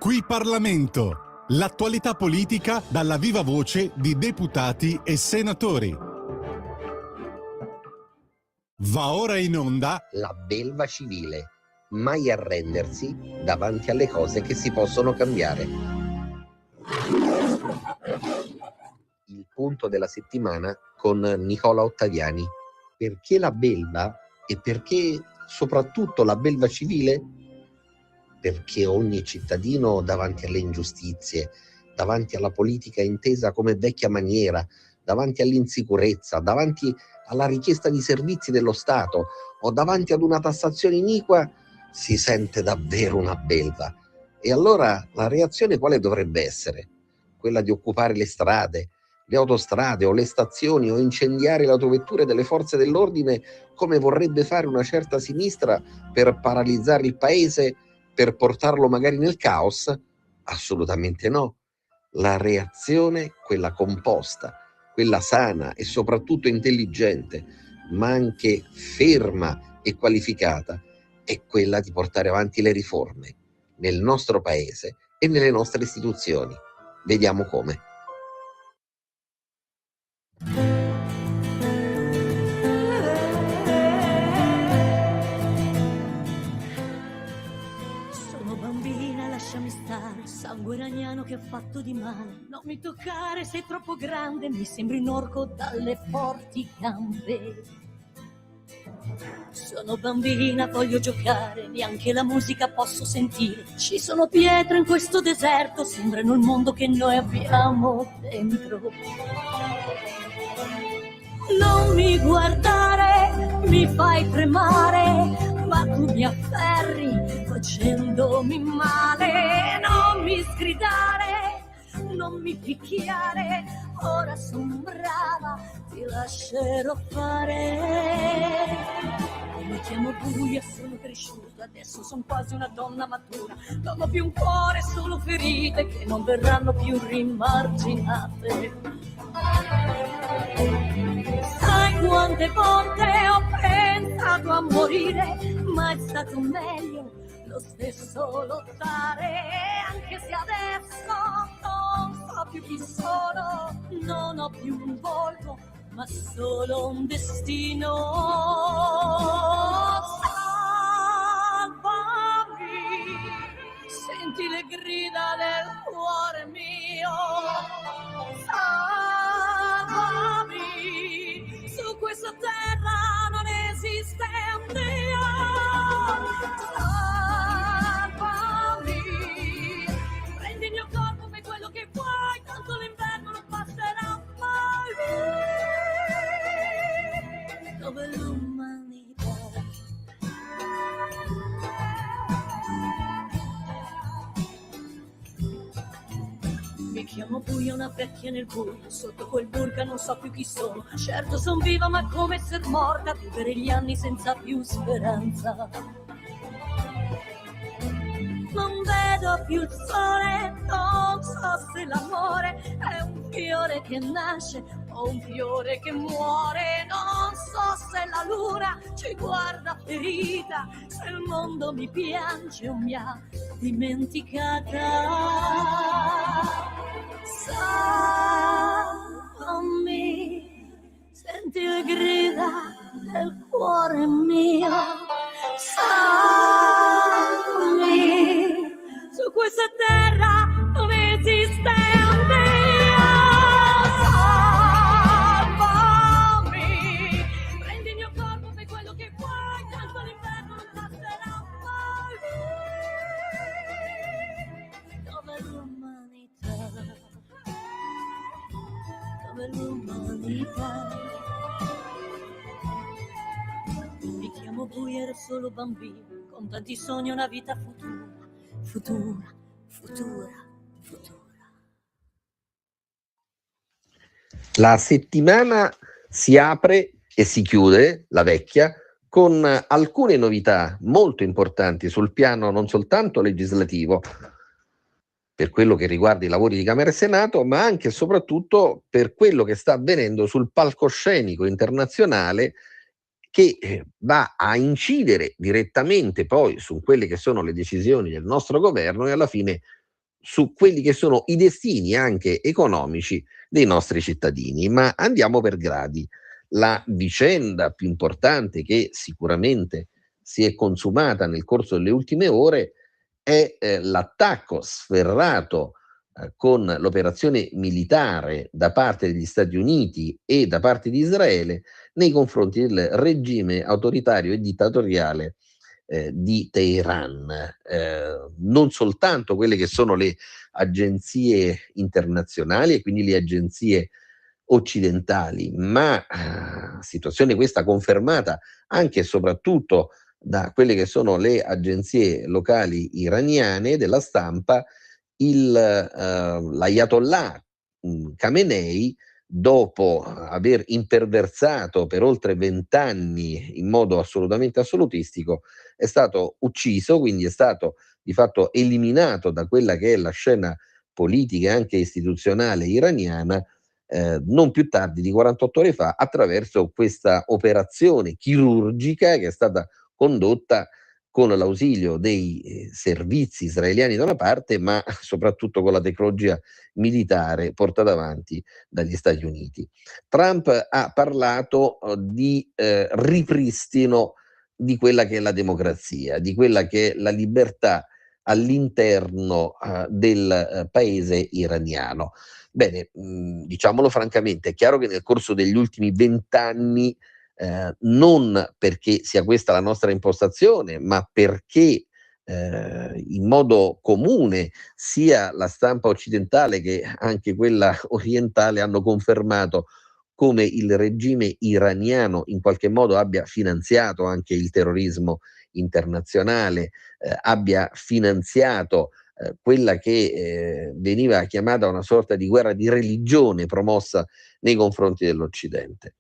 Qui Parlamento, l'attualità politica dalla viva voce di deputati e senatori. Va ora in onda La belva civile, mai arrendersi davanti alle cose che si possono cambiare. Il punto della settimana con Nicola Ottaviani. Perché la belva e perché soprattutto la belva civile? Perché ogni cittadino davanti alle ingiustizie, davanti alla politica intesa come vecchia maniera, davanti all'insicurezza, davanti alla richiesta di servizi dello Stato o davanti ad una tassazione iniqua, si sente davvero una belva. E allora la reazione quale dovrebbe essere? Quella di occupare le strade, le autostrade o le stazioni o incendiare le autovetture delle forze dell'ordine come vorrebbe fare una certa sinistra per paralizzare il paese, per portarlo magari nel caos? Assolutamente no. La reazione, quella composta, quella sana e soprattutto intelligente, ma anche ferma e qualificata, è quella di portare avanti le riforme nel nostro paese e nelle nostre istituzioni. Vediamo come. Sono bambina, lasciami stare, sangue iraniano che ha fatto di male. Non mi toccare, sei troppo grande, mi sembri un orco dalle forti gambe. Sono bambina, voglio giocare, neanche la musica posso sentire. Ci sono pietre in questo deserto, sembrano il mondo che noi abbiamo dentro. Non mi guardare, mi fai tremare, ma tu mi afferri facendomi male. Non mi sgridare, non mi picchiare, ora son brava, ti lascerò fare. Mi chiamo buia, sono cresciuta, adesso sono quasi una donna matura. Non ho più un cuore, solo ferite che non verranno più rimarginate. Sai quante volte ho pensato a morire, ma è stato meglio lo stesso lottare. Anche se adesso non so più chi sono, non ho più un volto, ma solo un destino. Salvami, senti le grida del cuore mio. Salvami, su questa terra non esiste un Dio. Salvami, prendi il mio corpo, fai quello che vuoi, tanto l'inverno non passerà mai. Dove l'umanità? Mi chiamo buia, una vecchia nel buio, sotto quel burka non so più chi sono. Certo son viva ma come ser morta, vivere gli anni senza più speranza. Non vedo più il sole, non so se l'amore è un fiore che nasce o un fiore che muore. Non so se la luna ci guarda ferita, se il mondo mi piange o mi ha dimenticata. Salvami, senti le grida del cuore mio. Salvami, su questa terra non esiste un Dio. Salvami, prendi il mio corpo, fai quello che vuoi, tanto l'inverno non passerà mai. Dove l'umanità? Dove l'umanità? Mi chiamo buia, ero solo bambino, con tanti sogni e una vita futura, futura, futura, futura. La settimana si apre e si chiude, la vecchia, con alcune novità molto importanti sul piano non soltanto legislativo, per quello che riguarda i lavori di Camera e Senato, ma anche e soprattutto per quello che sta avvenendo sul palcoscenico internazionale, che va a incidere direttamente poi su quelle che sono le decisioni del nostro governo e alla fine su quelli che sono i destini anche economici dei nostri cittadini. Ma andiamo per gradi. La vicenda più importante che sicuramente si è consumata nel corso delle ultime ore è l'attacco sferrato con l'operazione militare da parte degli Stati Uniti e da parte di Israele nei confronti del regime autoritario e dittatoriale di Teheran. Non soltanto quelle che sono le agenzie internazionali e quindi le agenzie occidentali, ma situazione questa confermata anche e soprattutto da quelle che sono le agenzie locali iraniane della stampa. L'Ayatollah Khamenei, dopo aver imperversato per oltre 20 anni in modo assolutamente assolutistico, è stato ucciso, quindi è stato di fatto eliminato da quella che è la scena politica e anche istituzionale iraniana non più tardi di 48 ore fa, attraverso questa operazione chirurgica che è stata condotta con l'ausilio dei servizi israeliani da una parte, ma soprattutto con la tecnologia militare portata avanti dagli Stati Uniti. Trump ha parlato di ripristino di quella che è la democrazia, di quella che è la libertà all'interno del paese iraniano. Bene, diciamolo francamente, è chiaro che nel corso degli ultimi 20 anni, non perché sia questa la nostra impostazione, ma perché in modo comune sia la stampa occidentale che anche quella orientale hanno confermato come il regime iraniano in qualche modo abbia finanziato anche il terrorismo internazionale, abbia finanziato quella che veniva chiamata una sorta di guerra di religione promossa nei confronti dell'Occidente.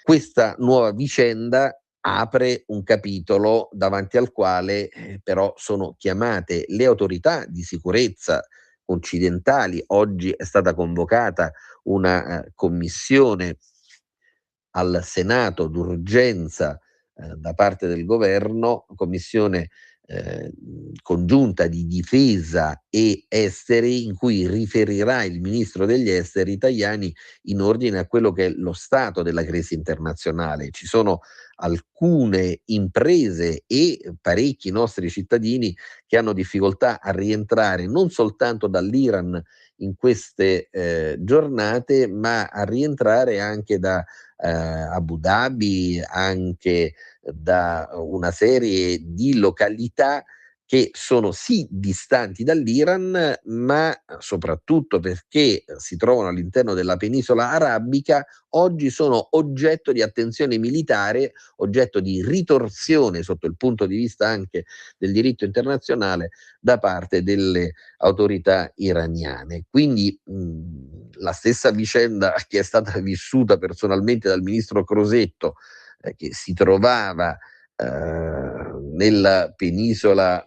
Questa nuova vicenda apre un capitolo davanti al quale però sono chiamate le autorità di sicurezza occidentali. Oggi è stata convocata una commissione al Senato d'urgenza da parte del governo, commissione congiunta di difesa e esteri, in cui riferirà il ministro degli esteri Tajani in ordine a quello che è lo stato della crisi internazionale. Ci sono alcune imprese e parecchi nostri cittadini che hanno difficoltà a rientrare non soltanto dall'Iran in queste giornate, ma a rientrare anche da Abu Dhabi, anche da una serie di località che sono sì distanti dall'Iran, ma soprattutto perché si trovano all'interno della penisola arabica, oggi sono oggetto di attenzione militare, oggetto di ritorsione sotto il punto di vista anche del diritto internazionale da parte delle autorità iraniane. Quindi la stessa vicenda che è stata vissuta personalmente dal ministro Crosetto, che si trovava nella penisola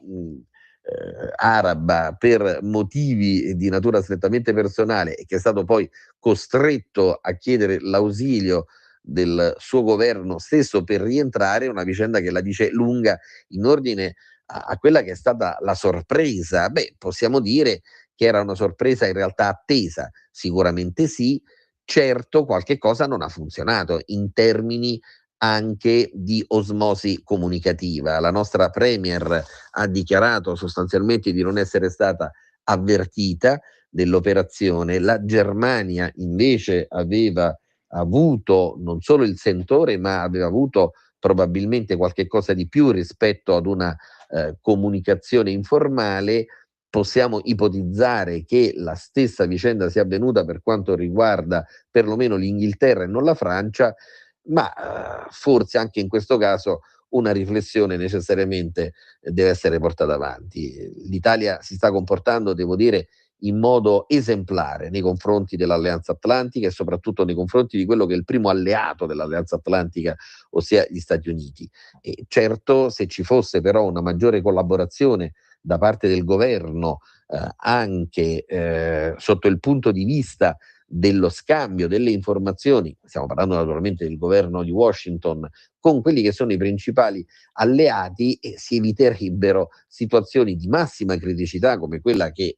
araba per motivi di natura strettamente personale e che è stato poi costretto a chiedere l'ausilio del suo governo stesso per rientrare, una vicenda che la dice lunga in ordine a quella che è stata la sorpresa. Beh, possiamo dire che era una sorpresa in realtà attesa, sicuramente sì. Certo, qualche cosa non ha funzionato in termini anche di osmosi comunicativa. La nostra premier ha dichiarato sostanzialmente di non essere stata avvertita dell'operazione. La Germania invece aveva avuto non solo il sentore, ma aveva avuto probabilmente qualche cosa di più rispetto ad una comunicazione informale. Possiamo ipotizzare che la stessa vicenda sia avvenuta per quanto riguarda perlomeno l'Inghilterra e non la Francia, ma forse anche in questo caso una riflessione necessariamente deve essere portata avanti. L'Italia si sta comportando, devo dire, in modo esemplare nei confronti dell'Alleanza Atlantica e soprattutto nei confronti di quello che è il primo alleato dell'Alleanza Atlantica, ossia gli Stati Uniti. E certo, se ci fosse però una maggiore collaborazione da parte del governo anche sotto il punto di vista dello scambio delle informazioni, stiamo parlando naturalmente del governo di Washington, con quelli che sono i principali alleati, si eviterebbero situazioni di massima criticità come quella che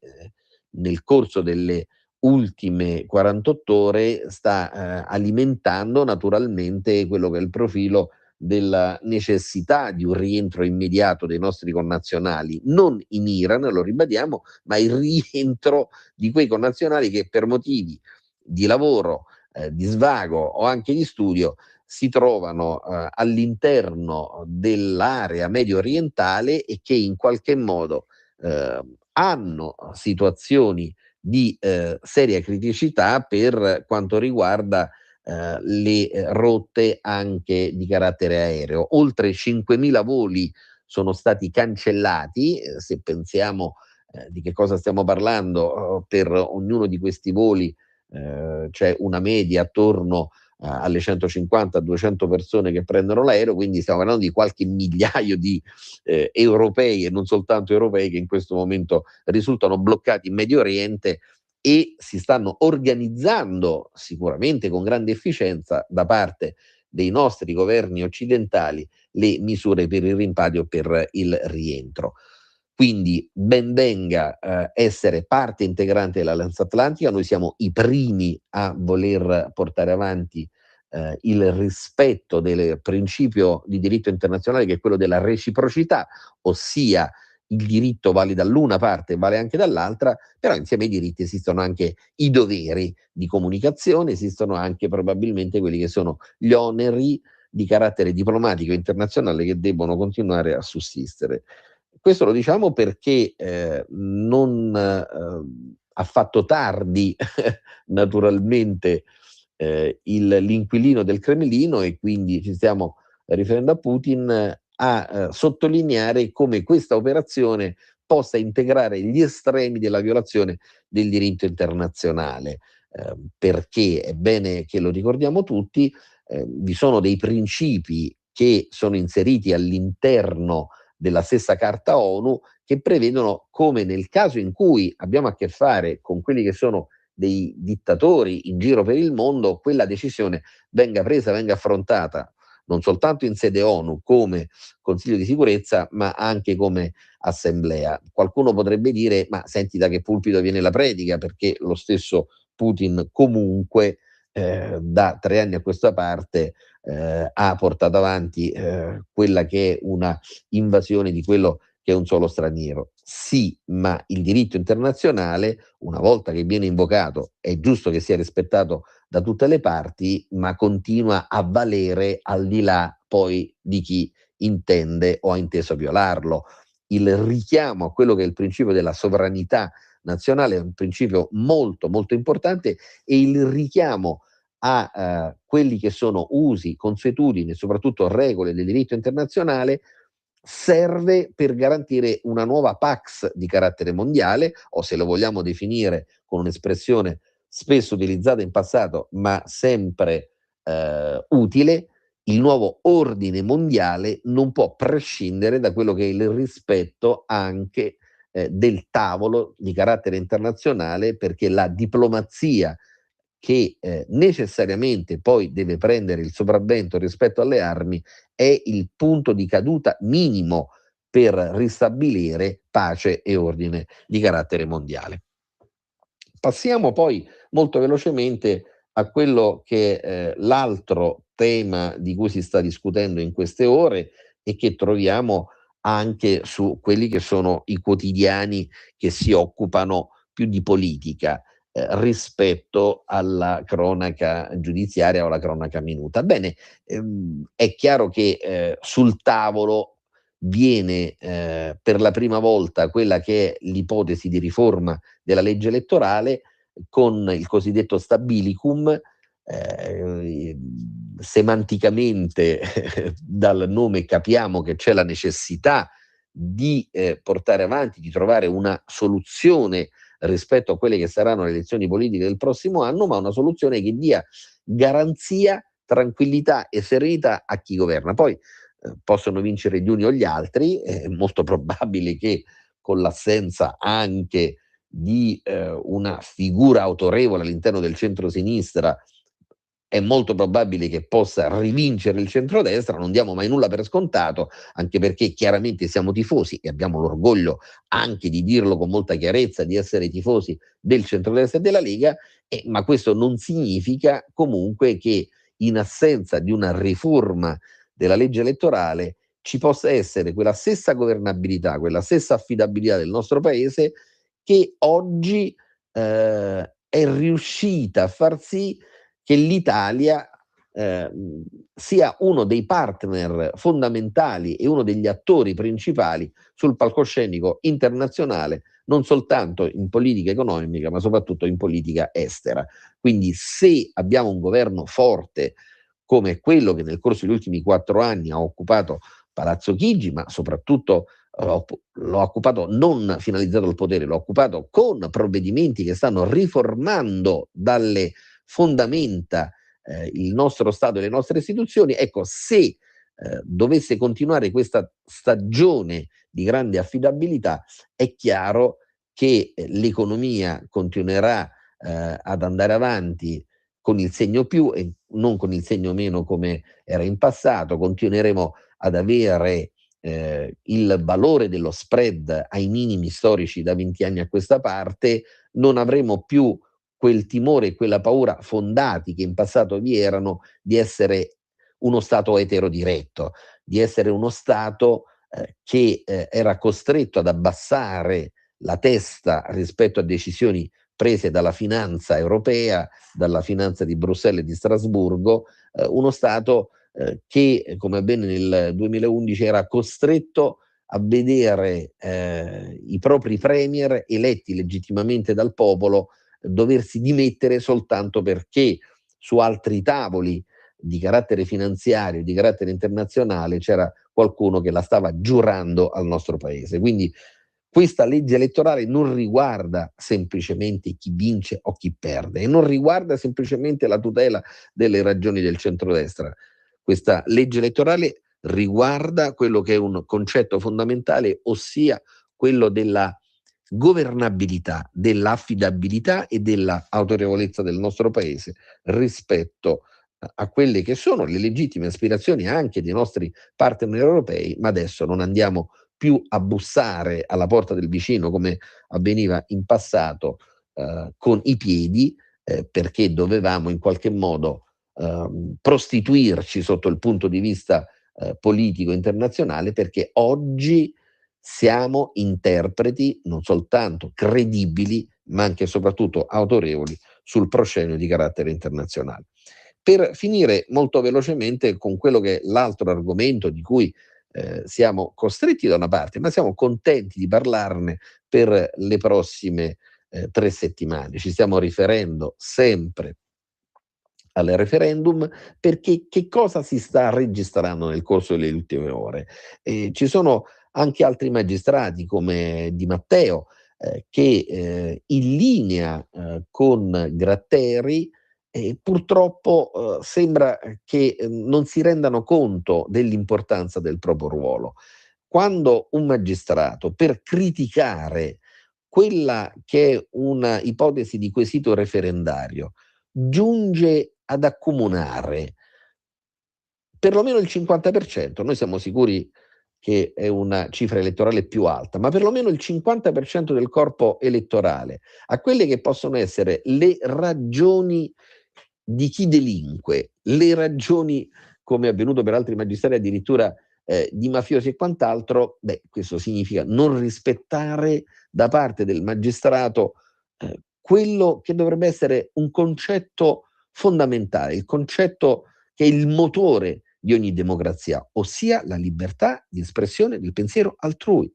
nel corso delle ultime 48 ore sta alimentando naturalmente quello che è il profilo della necessità di un rientro immediato dei nostri connazionali, non in Iran, lo ribadiamo, ma il rientro di quei connazionali che per motivi di lavoro, di svago o anche di studio si trovano all'interno dell'area medio orientale e che in qualche modo hanno situazioni di seria criticità per quanto riguarda le rotte anche di carattere aereo. Oltre 5.000 voli sono stati cancellati, se pensiamo di che cosa stiamo parlando, per ognuno di questi voli c'è una media attorno alle 150-200 persone che prendono l'aereo, quindi stiamo parlando di qualche migliaio di europei e non soltanto europei che in questo momento risultano bloccati in Medio Oriente e si stanno organizzando sicuramente con grande efficienza da parte dei nostri governi occidentali le misure per il rimpatrio, per il rientro. Quindi ben venga essere parte integrante dell'Alleanza Atlantica, noi siamo i primi a voler portare avanti il rispetto del principio di diritto internazionale che è quello della reciprocità, ossia il diritto vale dall'una parte e vale anche dall'altra, però insieme ai diritti esistono anche i doveri di comunicazione, esistono anche probabilmente quelli che sono gli oneri di carattere diplomatico internazionale che debbono continuare a sussistere. Questo lo diciamo perché non ha fatto tardi naturalmente l'inquilino del Cremlino, e quindi ci stiamo riferendo a Putin, a sottolineare come questa operazione possa integrare gli estremi della violazione del diritto internazionale, perché è bene che lo ricordiamo tutti, vi sono dei principi che sono inseriti all'interno della stessa Carta ONU che prevedono come nel caso in cui abbiamo a che fare con quelli che sono dei dittatori in giro per il mondo, quella decisione venga presa, venga affrontata non soltanto in sede ONU come Consiglio di sicurezza, ma anche come assemblea. Qualcuno potrebbe dire: ma senti, da che pulpito viene la predica? Perché lo stesso Putin comunque da 3 anni a questa parte ha portato avanti quella che è una invasione di quello che è un solo straniero. Sì, ma il diritto internazionale, una volta che viene invocato, è giusto che sia rispettato da tutte le parti, ma continua a valere al di là poi di chi intende o ha inteso violarlo. Il richiamo a quello che è il principio della sovranità nazionale è un principio molto molto importante, e il richiamo a quelli che sono usi, consuetudini e soprattutto regole del diritto internazionale serve per garantire una nuova Pax di carattere mondiale, o se lo vogliamo definire con un'espressione spesso utilizzata in passato ma sempre utile, il nuovo ordine mondiale non può prescindere da quello che è il rispetto anche del tavolo di carattere internazionale, perché la diplomazia che necessariamente poi deve prendere il sopravvento rispetto alle armi è il punto di caduta minimo per ristabilire pace e ordine di carattere mondiale. Passiamo poi molto velocemente a quello che è l'altro tema di cui si sta discutendo in queste ore e che troviamo anche su quelli che sono i quotidiani che si occupano più di politica rispetto alla cronaca giudiziaria o alla cronaca minuta. Bene, è chiaro che sul tavolo viene per la prima volta quella che è l'ipotesi di riforma della legge elettorale con il cosiddetto stabilicum. Semanticamente dal nome capiamo che c'è la necessità di portare avanti, di trovare una soluzione rispetto a quelle che saranno le elezioni politiche del prossimo anno, ma una soluzione che dia garanzia, tranquillità e serenità a chi governa. Poi possono vincere gli uni o gli altri, è molto probabile che con l'assenza anche di una figura autorevole all'interno del centro-sinistra, è molto probabile che possa rivincere il centrodestra. Non diamo mai nulla per scontato, anche perché chiaramente siamo tifosi e abbiamo l'orgoglio anche di dirlo con molta chiarezza, di essere tifosi del centrodestra e della Lega, ma questo non significa comunque che in assenza di una riforma della legge elettorale ci possa essere quella stessa governabilità, quella stessa affidabilità del nostro paese che oggi è riuscita a far sì che l'Italia sia uno dei partner fondamentali e uno degli attori principali sul palcoscenico internazionale, non soltanto in politica economica, ma soprattutto in politica estera. Quindi se abbiamo un governo forte come quello che nel corso degli ultimi 4 anni ha occupato Palazzo Chigi, ma soprattutto l'ho occupato non finalizzato al potere, l'ho occupato con provvedimenti che stanno riformando dalle fondamenta il nostro Stato e le nostre istituzioni. Ecco, se dovesse continuare questa stagione di grande affidabilità, è chiaro che l'economia continuerà ad andare avanti con il segno più e non con il segno meno come era in passato. Continueremo ad avere il valore dello spread ai minimi storici da 20 anni a questa parte, non avremo più quel timore e quella paura fondati che in passato vi erano di essere uno Stato eterodiretto, di essere uno Stato che era costretto ad abbassare la testa rispetto a decisioni prese dalla finanza europea, dalla finanza di Bruxelles e di Strasburgo, uno Stato che, come avvenne nel 2011, era costretto a vedere i propri premier eletti legittimamente dal popolo doversi dimettere soltanto perché su altri tavoli di carattere finanziario, di carattere internazionale, c'era qualcuno che la stava giurando al nostro paese. Quindi questa legge elettorale non riguarda semplicemente chi vince o chi perde e non riguarda semplicemente la tutela delle ragioni del centrodestra. Questa legge elettorale riguarda quello che è un concetto fondamentale, ossia quello della governabilità, dell'affidabilità e dell'autorevolezza del nostro paese rispetto a quelle che sono le legittime aspirazioni anche dei nostri partner europei, ma adesso non andiamo più a bussare alla porta del vicino come avveniva in passato con i piedi, perché dovevamo in qualche modo prostituirci sotto il punto di vista politico internazionale, perché oggi siamo interpreti non soltanto credibili, ma anche e soprattutto autorevoli sul proscenio di carattere internazionale. Per finire molto velocemente con quello che è l'altro argomento di cui siamo costretti da una parte, ma siamo contenti di parlarne per le prossime 3 settimane. Ci stiamo riferendo sempre al referendum, perché che cosa si sta registrando nel corso delle ultime ore? Ci sono anche altri magistrati come Di Matteo che in linea con Gratteri purtroppo sembra che non si rendano conto dell'importanza del proprio ruolo. Quando un magistrato, per criticare quella che è una ipotesi di quesito referendario, giunge ad accomunare perlomeno il 50%, noi siamo sicuri che è una cifra elettorale più alta, ma perlomeno il 50% del corpo elettorale, a quelle che possono essere le ragioni di chi delinque, le ragioni, come è avvenuto per altri magistrati, addirittura di mafiosi e quant'altro, questo significa non rispettare da parte del magistrato quello che dovrebbe essere un concetto fondamentale, il concetto che è il motore di ogni democrazia, ossia la libertà di espressione del pensiero altrui.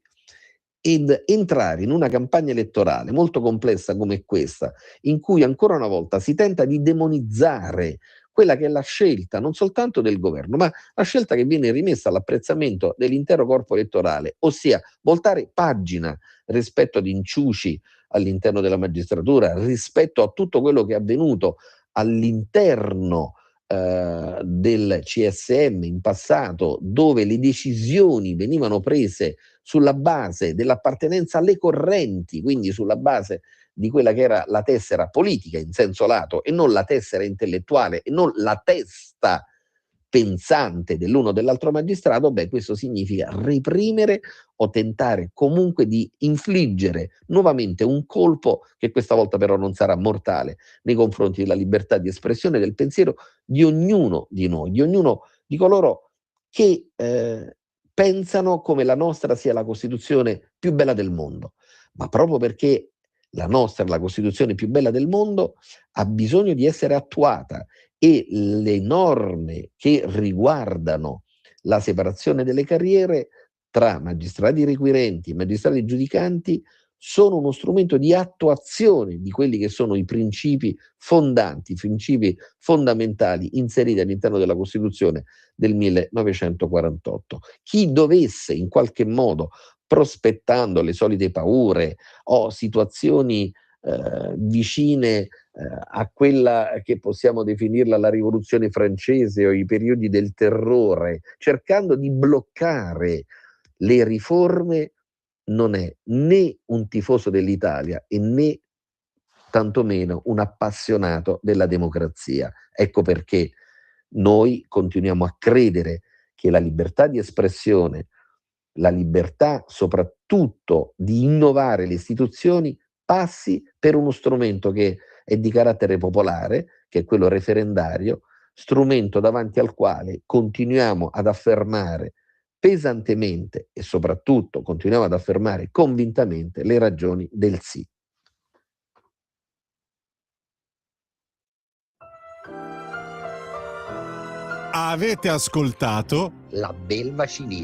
Ed entrare in una campagna elettorale molto complessa come questa, in cui ancora una volta si tenta di demonizzare quella che è la scelta non soltanto del governo, ma la scelta che viene rimessa all'apprezzamento dell'intero corpo elettorale, ossia voltare pagina rispetto ad inciuci all'interno della magistratura, rispetto a tutto quello che è avvenuto all'interno del CSM in passato, dove le decisioni venivano prese sulla base dell'appartenenza alle correnti, quindi sulla base di quella che era la tessera politica in senso lato e non la tessera intellettuale e non la testa pensante dell'uno o dell'altro magistrato, beh, questo significa reprimere o tentare comunque di infliggere nuovamente un colpo che questa volta però non sarà mortale nei confronti della libertà di espressione del pensiero di ognuno di noi, di ognuno di coloro che pensano come la nostra sia la Costituzione più bella del mondo. Ma proprio perché la nostra è la Costituzione più bella del mondo, ha bisogno di essere attuata e le norme che riguardano la separazione delle carriere tra magistrati requirenti e magistrati giudicanti sono uno strumento di attuazione di quelli che sono i principi fondanti, i principi fondamentali inseriti all'interno della Costituzione del 1948. Chi dovesse in qualche modo, prospettando le solite paure o situazioni vicine a quella che possiamo definirla la rivoluzione francese o i periodi del terrore, cercando di bloccare le riforme, non è né un tifoso dell'Italia e né tantomeno un appassionato della democrazia. Ecco perché noi continuiamo a credere che la libertà di espressione, la libertà soprattutto di innovare le istituzioni passi per uno strumento che è di carattere popolare, che è quello referendario, strumento davanti al quale continuiamo ad affermare pesantemente e soprattutto continuiamo ad affermare convintamente le ragioni del sì. Avete ascoltato La belva civile.